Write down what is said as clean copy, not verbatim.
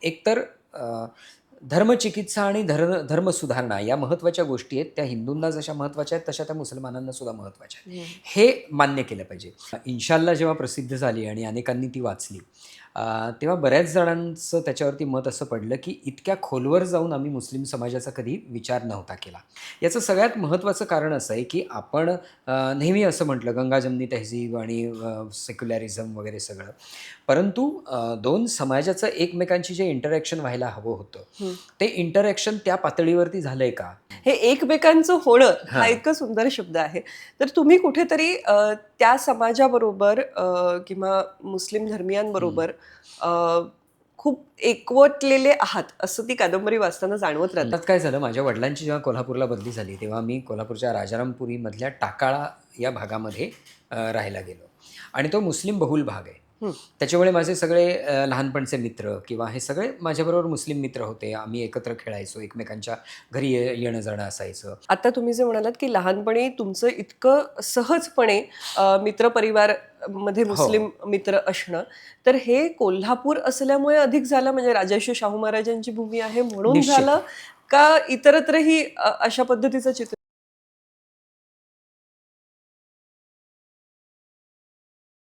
एकतर धर्मचिकित्सा आणि धर्मसुधारणा या महत्त्वाच्या गोष्टी आहेत. त्या हिंदूंना जशा महत्त्वाच्या आहेत, तशा त्या मुसलमानांना सुद्धा महत्त्वाच्या आहेत. हं. हे मान्य केलं पाहिजे. इन्शाअल्लाह जेव्हा प्रसिद्ध झाली आणि अनेकांनी ती वाचली, तेव्हा बऱ्याच जणांचं त्याच्यावरती मत असं पडलं, की इतक्या खोलवर जाऊन आम्ही मुस्लिम समाजाचा कधी विचार नव्हता केला. याचं सगळ्यात महत्त्वाचं कारण असं आहे, की आपण नेहमी असं म्हटलं गंगा-जमनी तहजीब आणि सेक्युलॅरिझम वगैरे सगळं. परंतु 2 समाजाचं एकमेकांशी जे इंटरॅक्शन व्हायला हवं होतं, हं. ते इंटरॅक्शन त्या पातळीवरती झालंय का? हे एकमेकांचं होणं हा हां. इतका सुंदर शब्द आहे. तर तुम्ही कुठेतरी त्या समाजाबरोबर किंवा मुस्लिम हं. धर्मियांबरोबर अ, खूप एकवटलेले आहात, असं ती कादंबरी वाचताना जाणवत राहतं. त्यात काय झालं, माझ्या वडिलांची जेव्हा कोल्हापूरला बदली झाली, तेव्हा मी कोल्हापूरच्या राजारामपुरीमधल्या टाकाळा या भागामध्ये राहायला गेलो आणि तो मुस्लिम बहुल भाग आहे. हं. त्याच्यामुळे माझे सगळे लहानपणचे मित्र किंवा हे सगळे माझ्याबरोबर मुस्लिम मित्र होते. आम्ही एकत्र खेळायचो, एकमेकांच्या घरी येणं-जाणं असायचं. आता तुम्ही जे म्हणालात, की लहानपणी तुमचं इतकं सहजपणे मित्रपरिवार मध्ये हो. मुस्लिम मित्र असणं, तर हे कोल्हापूर असल्यामुळे अधिक झालं म्हणजे राजर्षी शाहू महाराजांची भूमी आहे म्हणून निश्चित. झालं, का इतरत्रही अशा पद्धतीचं चित्र